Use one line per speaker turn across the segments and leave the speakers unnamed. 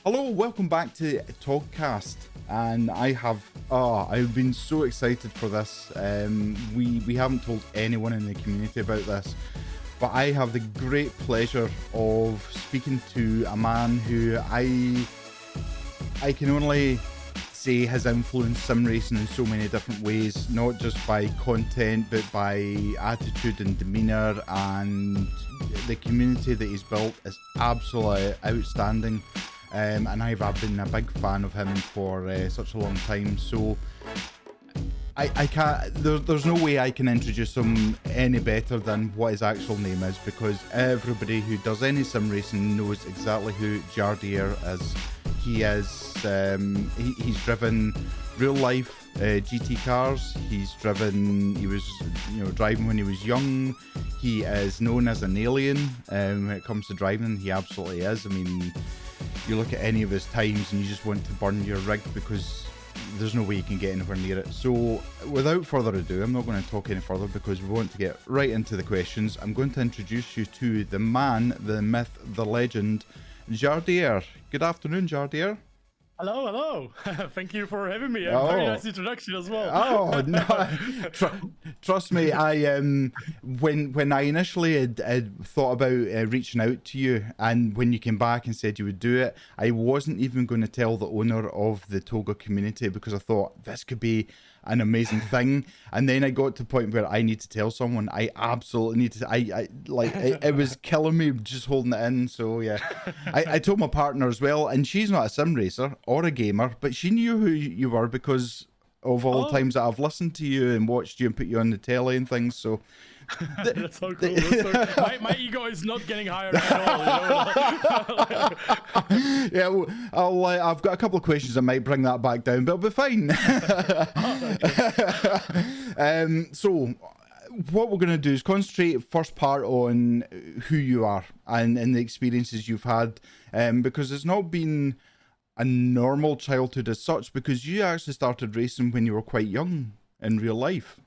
Hello, welcome back to TOGcast, and I've been so excited for this. We haven't told anyone in the community about this, but I have the great pleasure of speaking to a man who I can only say has influenced sim racing in so many different ways, not just by content but by attitude and demeanour, and the community that he's built is absolutely outstanding. And I've been a big fan of him for such a long time, so I can't, there's no way I can introduce him any better than what his actual name is, because everybody who does any sim racing knows exactly who Jardier is. He is, he's driven real life GT cars. He was driving when he was young. He is known as an alien when it comes to driving. He absolutely is. I mean, you look at any of his times and you just want to burn your rig because there's no way you can get anywhere near it. So without further ado, I'm not going to talk any further because we want to get right into the questions. I'm going to introduce you to the man, the myth, the legend, Jardier. Good afternoon, Jardier.
Hello, hello. Thank you for having me. Very nice introduction as well.
Oh, no. Trust me, when I initially had thought about reaching out to you, and when you came back and said you would do it, I wasn't even going to tell the owner of the TOGA community because I thought this could be an amazing thing. And then I got to the point where I need to tell someone. I absolutely need to. It was killing me just holding it in. So yeah, I told my partner as well, and she's not a sim racer or a gamer, but she knew who you were because of all the times that I've listened to you and watched you and put you on the telly and things. So
that's so cool. My ego is not getting higher at all.
Yeah, well, I've got a couple of questions that might bring that back down, but it'll be fine. So what we're going to do is concentrate first part on who you are and the experiences you've had, because it's not been a normal childhood as such, because you actually started racing when you were quite young in real life.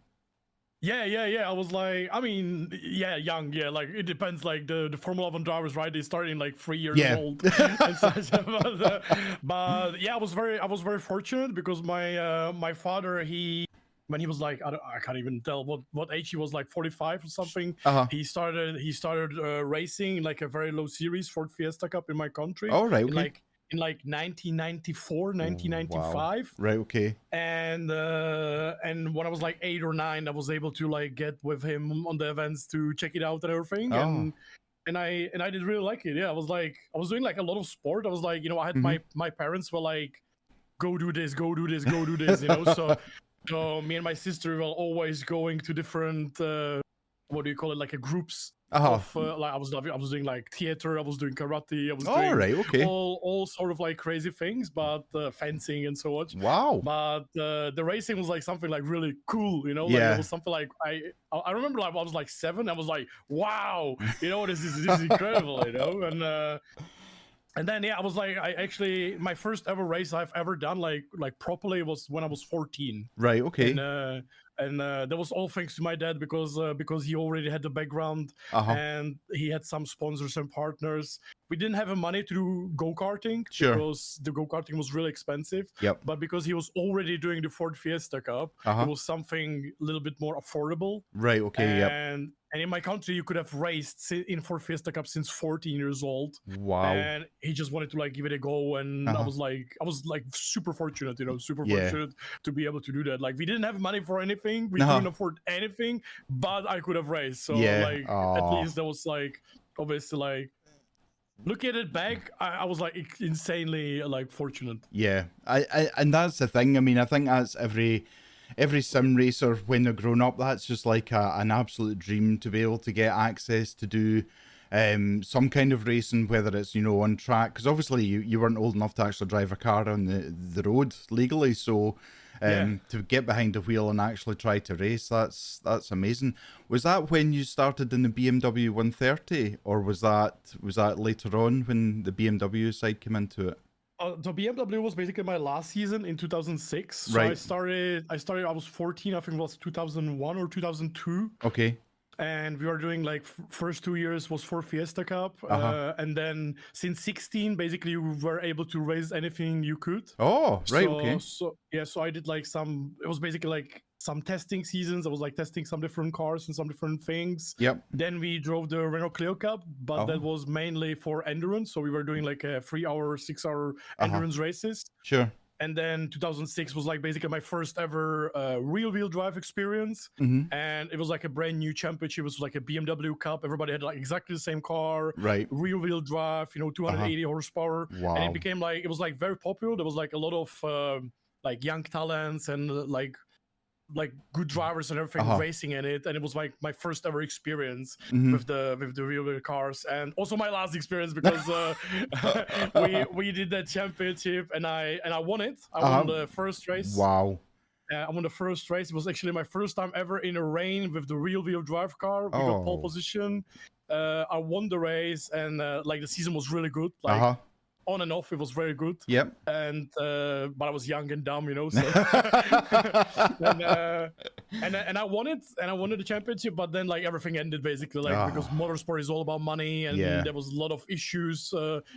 Yeah. I was like, I mean, yeah, young. Yeah, like it depends. Like the Formula 1 drivers, right? They started in like 3 years old. And such. But yeah, I was very fortunate because my father, when he was like, I can't even tell what age he was, like 45 or something. He started racing like a very low series Ford Fiesta Cup in my country.
Oh, right, okay.
In 1994, 1995. Wow.
Right, okay.
And when I was like 8 or 9, I was able to like get with him on the events to check it out and everything. And I did really like it. Yeah, I was doing like a lot of sport. I was like, I had my parents were like, go do this, so me and my sister were always going to different what do you call it, like a groups of like I was doing like theater, I was doing karate, I was doing all sort of like crazy things, but fencing and so much.
Wow.
But the racing was like something like really cool, like it was something like I remember like I was like 7, I was like, wow, this is incredible, and then yeah, I was like, my first ever race I've ever done like properly was when I was 14.
Right, okay.
And that was all thanks to my dad because he already had the background and he had some sponsors and partners. We didn't have the money to do go-karting because the go-karting was really expensive.
Yep.
But because he was already doing the Ford Fiesta Cup, it was something a little bit more affordable.
Right, okay,
And in my country, you could have raced in Ford Fiesta Cup since 14 years old.
Wow.
And he just wanted to like give it a go. And I was like super fortunate, fortunate to be able to do that. Like we didn't have money for anything. We couldn't afford anything, but I could have raced. So at least that was like, obviously like, looking at it back, I was like insanely like fortunate.
Yeah, and that's the thing. I mean, I think that's every sim racer when they're grown up. That's just like an absolute dream to be able to get access to do some kind of racing, whether it's on track. Because obviously you weren't old enough to actually drive a car on the road legally, so. To get behind the wheel and actually try to race, that's amazing. Was that when you started in the BMW 130, or was that later on when the BMW side came into it?
The BMW was basically my last season in 2006. So I started. I was 14. I think it was 2001 or 2002.
Okay.
and we were doing like first 2 years was for Fiesta Cup, and then since 16, basically we were able to raise anything you could.
Oh, right, okay.
So yeah, so I did like it was basically like some testing seasons. I was like testing some different cars and some different things.
Yep.
Then we drove the Renault Clio Cup, but that was mainly for endurance. So we were doing like a 3-hour, 6-hour endurance races.
Sure.
And then 2006 was like basically my first ever real-wheel drive experience. And it was like a brand new championship. It was like a BMW Cup. Everybody had like exactly the same car.
Right.
Real-wheel drive, 280 horsepower.
Wow.
And it became like, it was like very popular. There was like a lot of like young talents and like good drivers and everything racing in it, and it was like my first ever experience with the real cars, and also my last experience because we did that championship and I won it. I won the first race.
Wow.
I won the first race. It was actually my first time ever in a rain with the real-wheel drive car. We got pole position. I won the race, and like the season was really good. Like on and off, it was very good.
Yep.
And but I was young and dumb, so and I won it, and I won the championship. But then like everything ended basically, like because motorsport is all about money, and there was a lot of issues.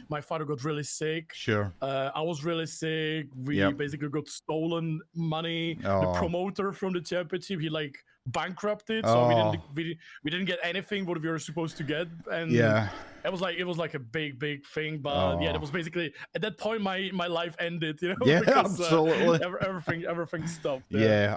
My father got really sick.
Sure.
I was really sick. We basically got stolen money. The promoter from the championship, he like bankrupted, so we didn't get anything what we were supposed to get, and it was like a big thing. But that was basically at that point my life ended,
because, absolutely.
Everything stopped.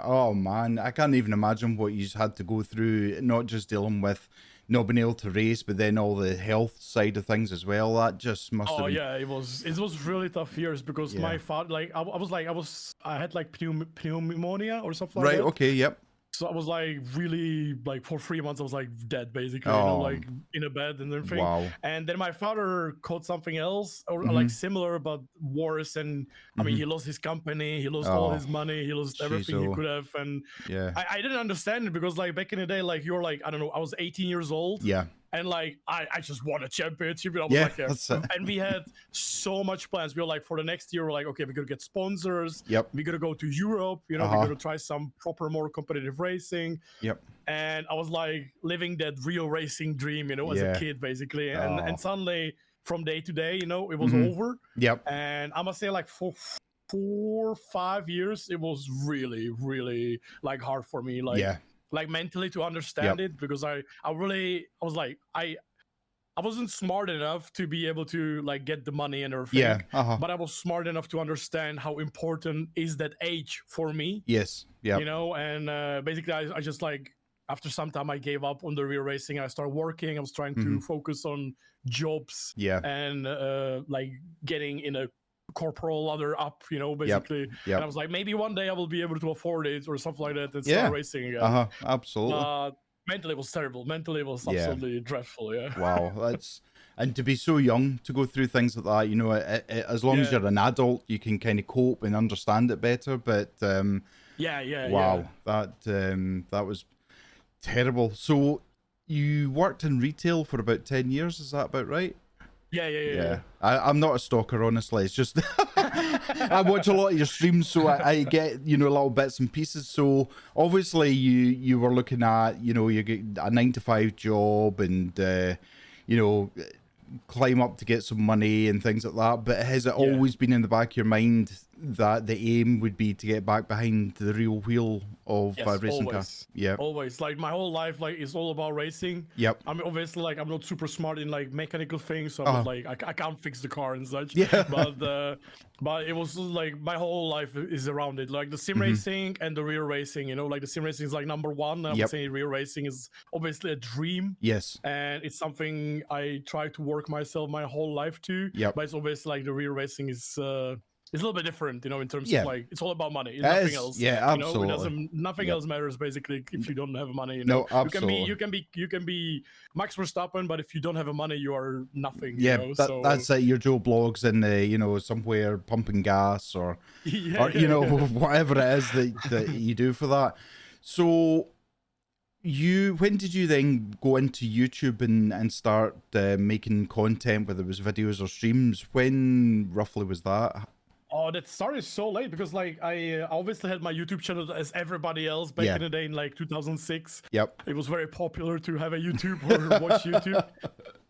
Oh man, I can't even imagine what you had to go through, not just dealing with not being able to race, but then all the health side of things as well. That just must have been...
it was really tough years because my father, like I had like pneumonia or something like that.
Right, okay, yep.
So I was like really like for 3 months I was like dead basically, like in a bed and everything.
Wow.
And then my father caught something else or like similar but worse. And I mean he lost his company, he lost all his money, he lost everything he could have. And I didn't understand it because like back in the day, like you're like, I don't know, I was 18 years old.
Yeah.
And like I just won a championship. And I was and we had so much plans. We were like, for the next year, we're like, okay, we're gonna get sponsors.
Yep.
We're gonna go to Europe. We're gonna try some proper, more competitive racing.
Yep.
And I was like living that real racing dream, as a kid, basically. And suddenly, from day to day, it was over.
Yep.
And I must say, like for 4-5 years, it was really, really like hard for me. Like mentally to understand it, because I was like, I wasn't smart enough to be able to like get the money and everything. But I was smart enough to understand how important is that age for me.
Yes. Yeah.
And basically I just like, after some time I gave up on the real racing. I started working. I was trying to focus on jobs. And like getting in a corporal ladder up, basically. And I was like, maybe one day I will be able to afford it or something like that and start racing again.
Absolutely.
Mentally it was terrible. Mentally it was absolutely dreadful.
Wow, and to be so young to go through things like that, as long as you're an adult, you can kind of cope and understand it better. But wow, that was terrible. So you worked in retail for about 10 years, is that about right?
Yeah.
I'm not a stalker, honestly. It's just I watch a lot of your streams, so I get little bits and pieces. So obviously you were looking at you get a 9-to-5 job and climb up to get some money and things like that. But has it always been in the back of your mind that the aim would be to get back behind the real wheel of racing cars?
Always. Like my whole life, like is all about racing. I mean, obviously, like I'm not super smart in like mechanical things, so I was like, I can't fix the car and such. But it was like my whole life is around it, like the sim racing and the real racing. Like the sim racing is like number one. I would say real racing is obviously a dream.
Yes.
And it's something I try to work myself my whole life to. But it's obviously like the real racing is. It's a little bit different, in terms of like, it's all about money. Nothing else.
Yeah, absolutely.
Nothing else matters basically if you don't have money.
No, absolutely.
You can be Max Verstappen, but if you don't have money, you are nothing.
That's it. Your Joe Blogs in somewhere pumping gas or whatever it is that you do for that. So when did you then go into YouTube and start making content, whether it was videos or streams? When roughly was that?
Oh, that started so late because like I obviously had my YouTube channel as everybody else back in the day in like 2006.
Yep.
It was very popular to have a YouTube or watch YouTube.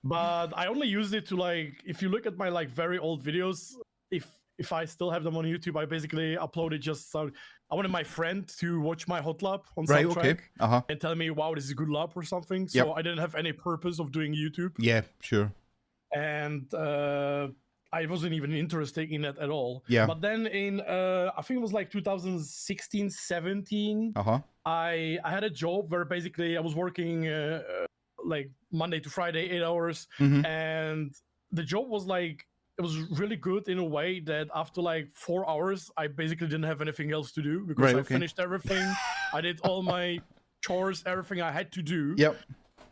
But I only used it to like, if you look at my like very old videos, if I still have them on YouTube, I basically uploaded just so I wanted my friend to watch my hot lap on soundtrack and tell me, wow, this is a good lap or something. So I didn't have any purpose of doing YouTube.
Yeah, sure.
And I wasn't even interested in it at all.
Yeah.
But then in I think it was like 2016, 17, I had a job where basically I was working like Monday to Friday, 8 hours, and the job was like, it was really good in a way that after like 4 hours, I basically didn't have anything else to do because I finished everything. I did all my chores, everything I had to do.
Yep.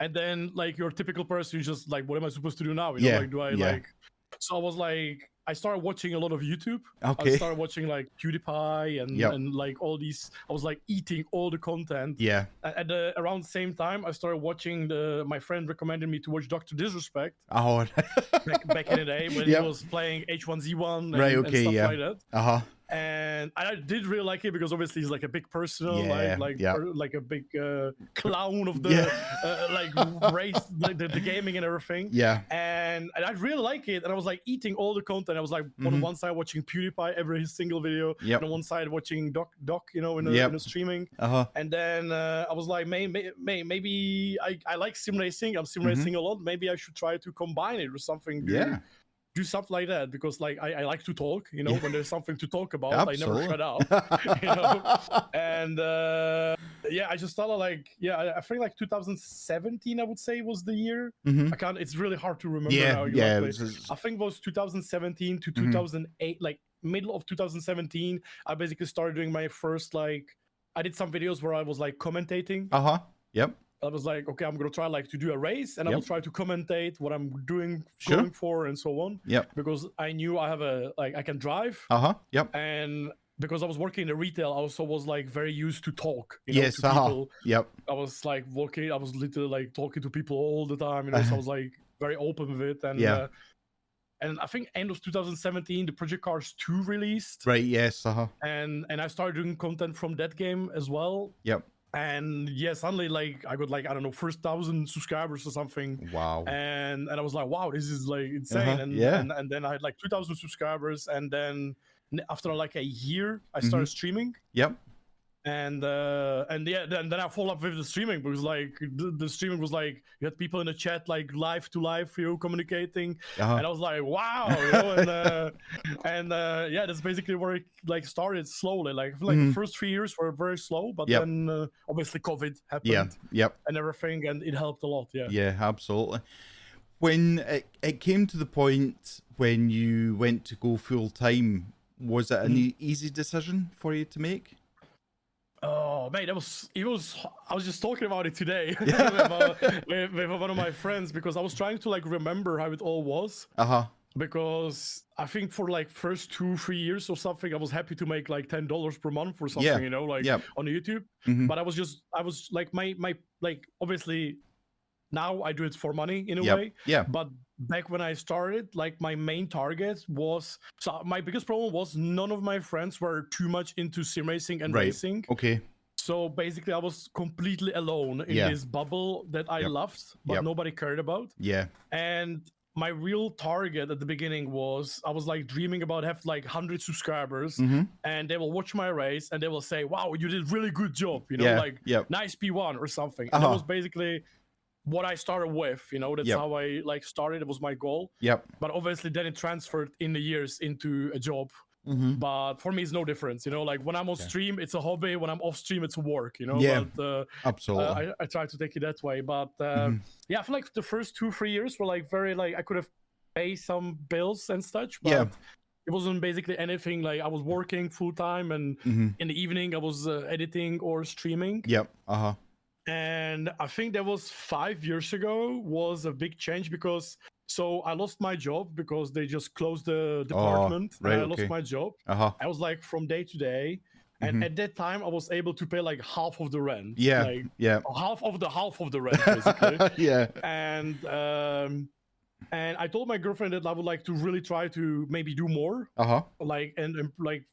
And then like your typical person, you just like, what am I supposed to do now? You know, like, do I like? So I was like, I started watching a lot of YouTube. I started watching like PewDiePie and like all these. I was like eating all the content.
Yeah.
At around the same time, I started watching my friend recommended me to watch Dr. Disrespect.
Oh.
back in the day when he was playing H1Z1 and stuff like that. And I did really like it because obviously he's like a big person, like a big clown of the like race, like the gaming and everything.
Yeah.
And I really like it. And I was like eating all the content. I was like on one side watching PewDiePie every single video, and on one side watching Doc, you know, in the streaming. And then I was like, maybe I like sim racing. I'm sim racing a lot. Maybe I should try to combine it with something. Do something like that because like I like to talk, you know, when there's something to talk about. Absolutely. I never shut up, you know. And I just started like I think like 2017 I would say was the year. I can't, it's really hard to remember now exactly. I think it was 2017 to 2008, like middle of 2017 I basically started doing my first, like I did some videos where I was like commentating. I was like, okay, I'm gonna try like to do a race, and I will try to commentate what I'm doing, going for, and so on. Because I knew I have I can drive. And because I was working in retail, I also was like very used to talk. You know, to people. I was like walking. I was literally like talking to people all the time. You know, so I was like very open with it. And and I think end of 2017, the Project Cars 2 released. And I started doing content from that game as well. And suddenly like I got like, I don't know, first 1,000 subscribers or something.
Wow.
And I was like, wow, this is like insane. And then I had like 2,000 subscribers, and then after like a year I started streaming. And then I follow up with the streaming because like the streaming was like you had people in the chat like live to live, you know, communicating, and I was like, wow, you know, and that's basically where it like started slowly. Like I feel like the first 3 years were very slow, but then obviously COVID happened, and everything, and it helped a lot.
Yeah, absolutely. When it came to the point when you went to go full time, was it an easy decision for you to make?
Oh mate, it was. I was just talking about it today with one of my friends because I was trying to like remember how it all was. Because I think for like first 2-3 years or something, I was happy to make like $10 per month or something, you know, like on YouTube. But I was like my like obviously now I do it for money in a way. But back when I started, like my main target was, so my biggest problem was none of my friends were too much into sim racing and racing. So basically I was completely alone in this bubble that I loved, but nobody cared about. And my real target at the beginning was, I was like dreaming about have like 100 subscribers, and they will watch my race and they will say, wow, you did a really good job, you know, like nice P1 or something. And that was basically what I started with, you know, that's how I like started. It was my goal. But obviously then it transferred in the years into a job. But for me, it's no difference, you know, like when I'm on stream, it's a hobby. When I'm off stream, it's work, you know. But,
absolutely.
I try to take it that way. But I feel like the first 2-3 years were like very, like I could have paid some bills and such, but it wasn't basically anything. Like I was working full time, and in the evening I was editing or streaming. And I think that was 5 years ago was a big change because so I lost my job because they just closed the department. And I lost my job. I was like from day to day. And at that time I was able to pay like half of the rent. Half of the rent basically. And And I told my girlfriend that I would like to really try to maybe do more. Like, and like,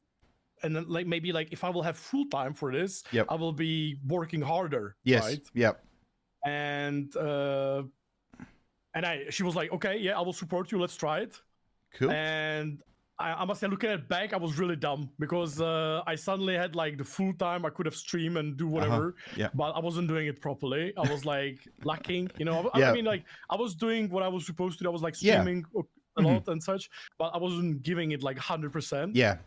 and then like maybe like if I will have full time for this, I will be working harder. Right. And she was like, okay, yeah, I will support you. Let's try it.
Cool.
And I must say, looking at back, I was really dumb because I suddenly had like the full time. I could have streamed and do whatever, but I wasn't doing it properly. I was like lacking, you know. I mean, like I was doing what I was supposed to do. I was like streaming a lot and such, but I wasn't giving it like 100%.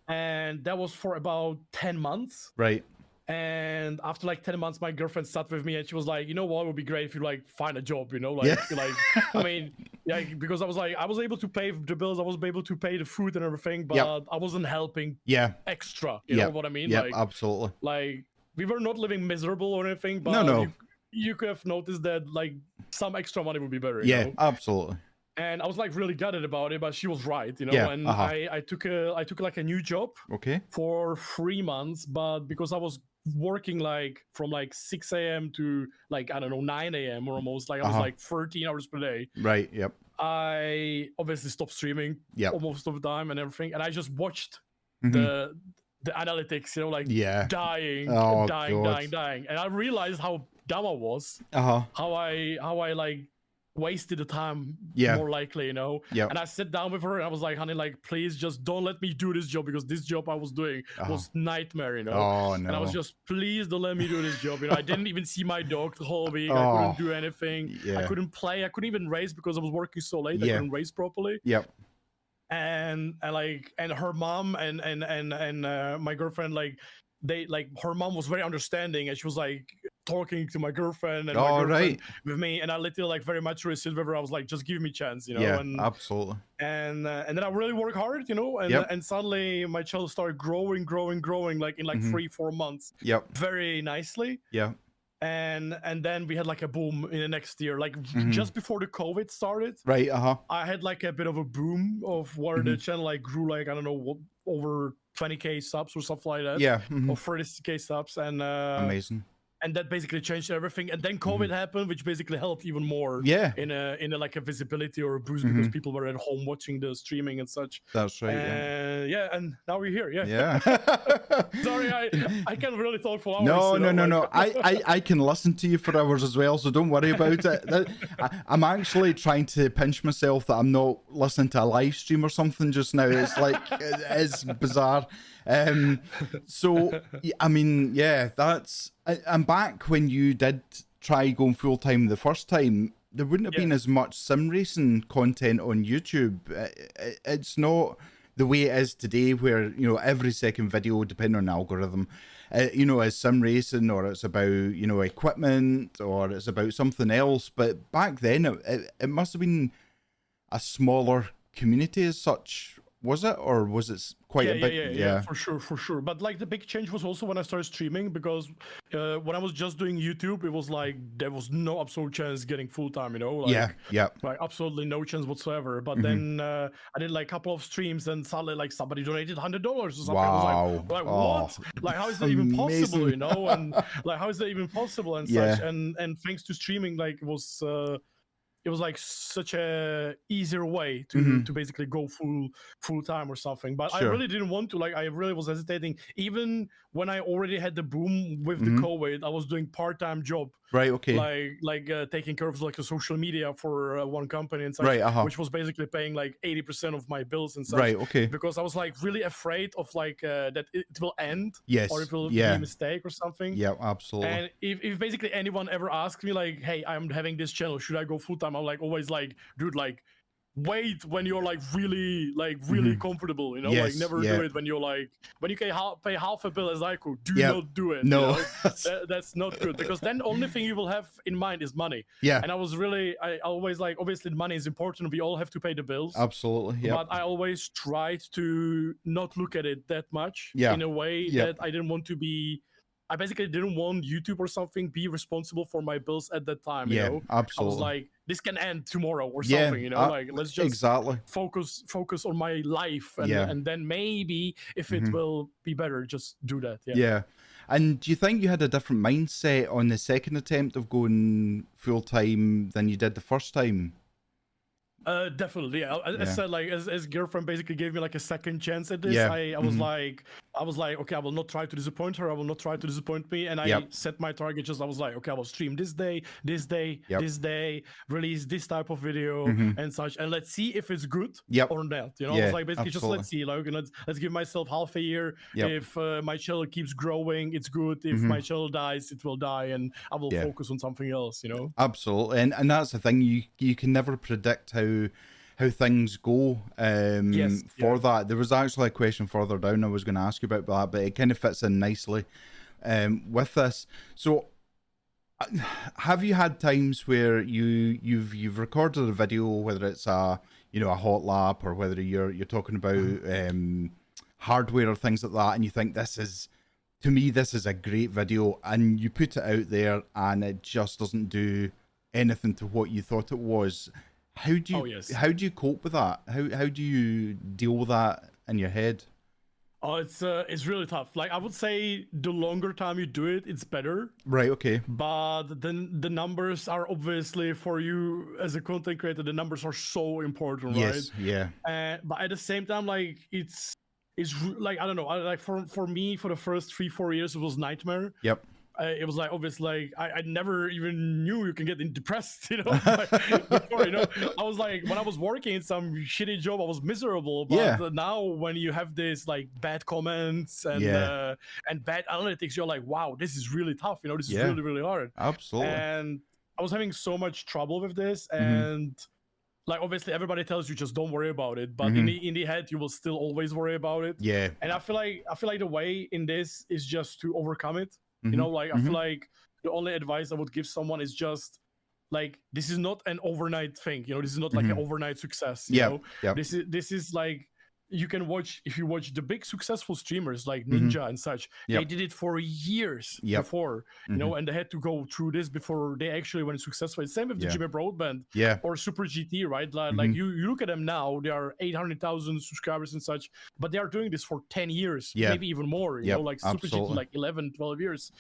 And that was for about 10 months.
Right.
And after like 10 months, my girlfriend sat with me and she was like, you know what, it would be great if you like find a job, you know, like, like, I mean, yeah, because I was like, I was able to pay the bills, I was able to pay the food and everything, but I wasn't helping extra, you know what I mean?
Yeah,
like,
absolutely.
Like, we were not living miserable or anything, but you could have noticed that like some extra money would be better. You know?
Absolutely.
And I was like really gutted about it, but she was right, you know. And I took like a new job for 3 months, but because I was working like from like 6 a.m. to like, I don't know, 9 a.m. or almost like I was like 13 hours per day.
Right. Yep.
I obviously stopped streaming almost of the time and everything, and I just watched the analytics, you know, like dying, and I realized how dumb I was, how I like wasted the time more likely, you know. And I sat down with her and I was like, honey, like please just don't let me do this job, because this job I was doing was nightmare, you know. And I was just, please don't let me do this job, you know. I didn't even see my dog the whole week. I couldn't do anything. I couldn't play, I couldn't even race because I was working so late. I couldn't race properly. And her mom and my girlfriend, like they like, her mom was very understanding, and she was like talking to my girlfriend and my girlfriend with me, and I literally like very much sit with her. I was like, just give me a chance, you know. And
absolutely.
And then I really work hard, you know, and suddenly my child started growing like in like 3-4 months very nicely. And then we had like a boom in the next year, like just before the COVID started. I had like a bit of a boom of where the channel like grew, like, I don't know, over 20k subs or something like that. Or 30k subs. And
amazing.
And that basically changed everything. And then COVID happened, which basically helped even more. In a like a visibility or a boost, because people were at home watching the streaming and such.
That's right.
And now we're here. Sorry, I can't really talk for hours.
No. I can listen to you for hours as well, so don't worry about it. I'm actually trying to pinch myself that I'm not listening to a live stream or something just now. It's like, it's bizarre. So I mean, that's, and back when you did try going full time the first time, there wouldn't have been as much sim racing content on YouTube. It's not the way it is today, where, you know, every second video, depending on the algorithm, you know, is sim racing, or it's about, you know, equipment, or it's about something else. But back then it must have been a smaller community as such. Was it, or was it quite a bit?
Yeah, for sure. But like the big change was also when I started streaming, because when I was just doing YouTube, it was like there was no absolute chance getting full time, you know. Like, like absolutely no chance whatsoever. But then I did like a couple of streams, and suddenly like somebody donated $100 or something. I was like what? Like, how is that even possible, you know? And like, how is that even possible and such? And thanks to streaming, like it was like such a easier way to basically go full time or something. But I really didn't want to. Like, I really was hesitating. Even when I already had the boom with the COVID, I was doing part-time job. Like taking care of like a social media for one company and such, which was basically paying like 80% of my bills and such. Because I was like really afraid of like that it will end, or it will be a mistake or something.
Absolutely.
And if basically anyone ever asks me like, hey, I'm having this channel, should I go full time? I'm like always like, dude, like wait when you're like really comfortable, you know. Like never do it when you're like, when you can pay half a bill as I could. Do not do it.
No,
you know? That's not good, because then the only thing you will have in mind is money. And I was really, I always like, obviously the money is important, we all have to pay the bills,
absolutely,
but I always tried to not look at it that much in a way that I didn't want to be, I basically didn't want YouTube or something be responsible for my bills at that time, you know?
Absolutely.
I was like, this can end tomorrow or something, you know? Like, let's just focus on my life, and then maybe if it will be better, just do that.
And do you think you had a different mindset on the second attempt of going full time than you did the first time?
Definitely. Yeah. I
Yeah.
said, like, as girlfriend basically gave me like a second chance at this.
Yeah.
I was like, okay, I will not try to disappoint her. I will not try to disappoint me. And I
Yep.
set my target. Just I was like, okay, I will stream this day,
Yep.
this day, release this type of video and such, and let's see if it's good
Yep.
or not. You know,
Yeah,
I was like, basically,
absolutely.
just let's see. Like, let's give myself half a year.
Yep.
If my channel keeps growing, it's good. If my channel dies, it will die, and I will focus on something else. You know.
Absolutely, and that's the thing. You can never predict how things go for that. There was actually a question further down I was going to ask you about that, but it kind of fits in nicely with this. So have you had times where you've recorded a video, whether it's a hot lap or whether you're talking about hardware or things like that, and you think this is a great video, and you put it out there and it just doesn't do anything to what you thought it was? How do you cope with that? How do you deal with that in your head?
Oh, it's really tough. Like, I would say the longer time you do it, it's better.
Right. Okay.
But then the numbers are obviously, for you as a content creator, the numbers are so important,
yes,
right?
Yeah.
But at the same time, like, it's like, I don't know. Like, for me, for the first 3-4 years, it was nightmare.
Yep.
It was like, obviously, like, I never even knew you can get depressed, you know. Before, you know, I was like, when I was working in some shitty job, I was miserable. But now, when you have this like bad comments and bad analytics, you're like, wow, this is really tough. You know, this is really, really hard.
Absolutely.
And I was having so much trouble with this, and like, obviously, everybody tells you just don't worry about it, but in the head, you will still always worry about it.
Yeah.
And I feel like the way in this is just to overcome it. You know, like, I feel like the only advice I would give someone is just like, this is not an overnight thing. You know, this is not like an overnight success. You know, this is like, you can watch, if you watch the big successful streamers like Ninja and such, they did it for years before, you know, and they had to go through this before they actually went successful. Same with the Jimmy Broadband or Super GT, right? Like you look at them now, they are 800,000 subscribers and such, but they are doing this for 10 years, maybe even more, you know, like Super GT, like 11, 12 years.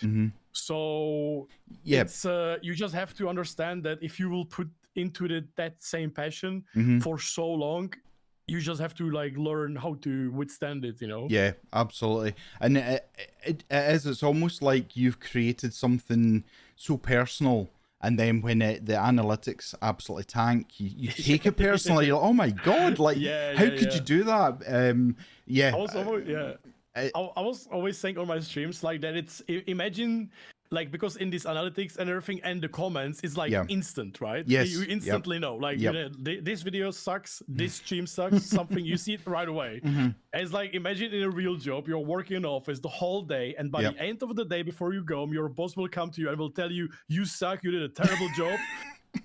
So it's, you just have to understand that if you will put into that same passion for so long, you just have to like learn how to withstand it, you know?
Yeah, absolutely. And it's almost like you've created something so personal, and then when the analytics absolutely tank, you take it personally. You're like, oh my God, like, how could you do that?
I was always saying on my streams like that, it's, imagine, like, because in this analytics and everything and the comments, it's like instant, right?
Yes.
You instantly know, like, you know, this video sucks, this stream sucks, something, you see it right away. And it's like, imagine in a real job, you're working in office the whole day, and by the end of the day, before you go, your boss will come to you and will tell you, you suck, you did a terrible job,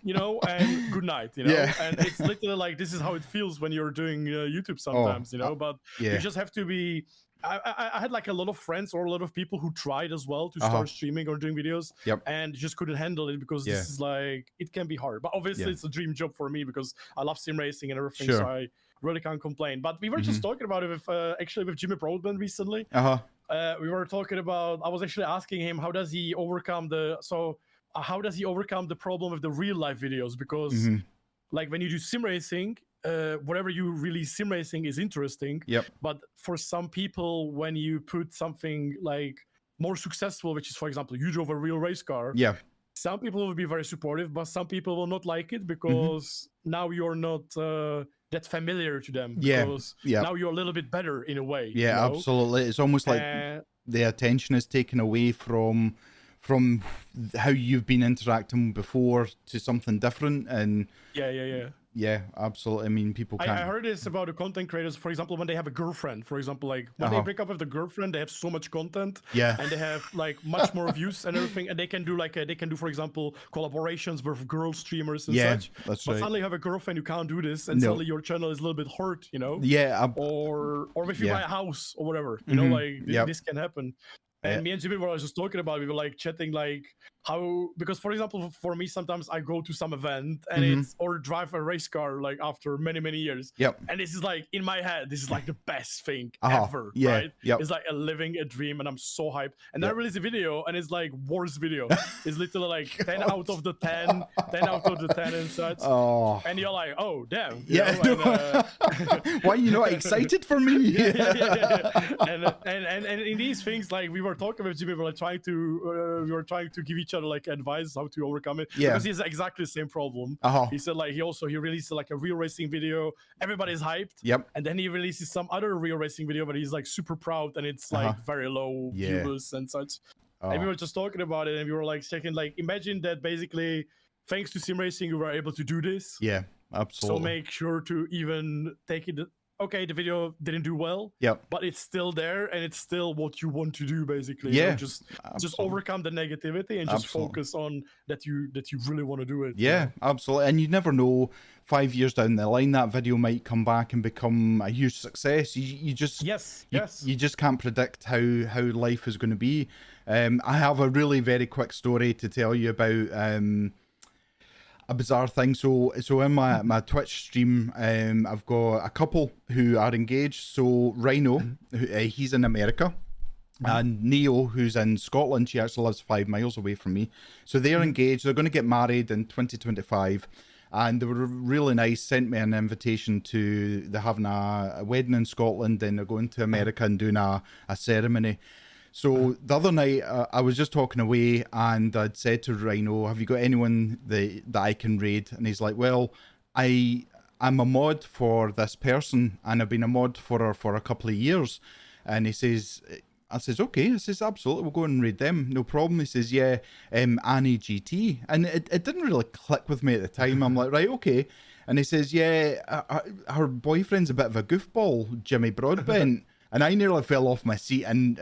you know, and good night, you know? And it's literally like, this is how it feels when you're doing YouTube sometimes, you know? But you just have to be... I had like a lot of friends or a lot of people who tried as well to start streaming or doing videos and just couldn't handle it, because this is like, it can be hard. But obviously it's a dream job for me because I love sim racing and everything, so I really can't complain. But we were just talking about it with actually with Jimmy Broadband recently. We were talking about, I was actually asking him, how does he overcome how does he overcome the problem with the real life videos? Because like, when you do sim racing, whatever you release sim racing is interesting. But for some people, when you put something like more successful, which is, for example, you drove a real race car, some people will be very supportive, but some people will not like it because now you're not that familiar to them. Because now you're a little bit better in a way.
Yeah, you know? Absolutely. It's almost like the attention is taken away from how you've been interacting before to something different. And yeah, absolutely. I mean, people can't...
I heard this about the content creators, for example, when they have a girlfriend, for example, like when they break up with the girlfriend, they have so much content and they have like much more views and everything, and they can do like for example, collaborations with girl streamers and such.
That's
but
right.
suddenly you have a girlfriend, you can't do this, and suddenly your channel is a little bit hurt, you know? Or if you buy a house or whatever, you know, like this can happen. And me and Jimmy were just talking about, we were like chatting, like because for example, for me, sometimes I go to some event and it's or drive a race car like after many years.
Yep.
And this is like in my head, this is like the best thing
Uh-huh.
ever,
Yeah.
right?
Yep.
It's like a living a dream, and I'm so hyped. And I
Yep.
release a video, and it's like worst video. It's literally like 10 out of the 10, 10 out of the 10 and such.
Oh.
And you're like, oh damn.
Yeah. Why are you not excited for me?
Yeah. And in these things, like we were talking with Jimmy, we were trying to give each other like advice how to overcome it.
Yeah.
Because he has exactly the same problem.
Uh-huh.
He said like he released like a real racing video. Everybody's hyped.
Yep.
And then he releases some other real racing video where he's like super proud, and it's like very low viewers and such. And we were just talking about it, and we were like checking, like imagine that basically thanks to sim racing you were able to do this.
Yeah, absolutely.
So make sure to even take it. Okay, the video didn't do well.
Yep.
But it's still there, and it's still what you want to do, basically.
Yeah.
You know, just overcome the negativity and just focus on that you really want to do it.
Yeah, absolutely. And you never know, 5 years down the line, that video might come back and become a huge success. You just you just can't predict how life is going to be. I have a really very quick story to tell you about. A bizarre thing. So in my Twitch stream, I've got a couple who are engaged. So Rhino, he's in America, and Neo, who's in Scotland. She actually lives 5 miles away from me. So they're engaged. They're going to get married in 2025, and they were really nice. Sent me an invitation to they're having a wedding in Scotland, then they're going to America and doing a ceremony. So the other night, I was just talking away, and I'd said to Rhino, have you got anyone that I can raid? And he's like, well, I'm a mod for this person, and I've been a mod for her for a couple of years. And he says, I says, okay. I says, absolutely, we'll go and raid them, no problem. He says, yeah, Annie GT. And it didn't really click with me at the time. I'm like, right, okay. And he says, yeah, her boyfriend's a bit of a goofball, Jimmy Broadbent. And I nearly fell off my seat, and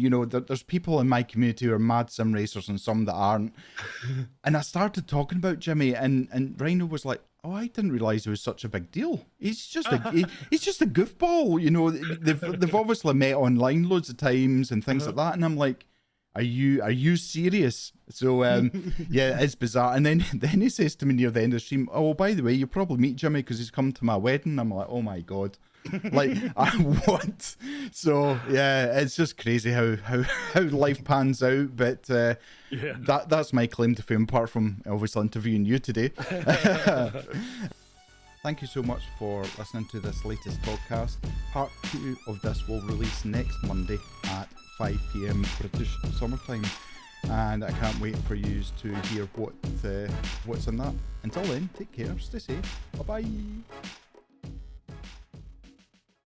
you know, there's people in my community who are mad sim racers and some that aren't. And I started talking about Jimmy, and Rhino was like, oh, I didn't realise it was such a big deal. He's just he's just a goofball, you know. They've obviously met online loads of times and things like that. And I'm like, are you serious? So yeah, it's bizarre. And then he says to me near the end of the stream, oh, by the way, you'll probably meet Jimmy because he's come to my wedding. I'm like, oh my god. Like, what? So yeah, it's just crazy how life pans out. But that's my claim to fame, apart from obviously interviewing you today. Thank you so much for listening to this latest podcast. Part 2 of this will release next Monday at 5 PM British summertime, and I can't wait for you to hear what's in that. Until then, take care, stay safe, bye bye.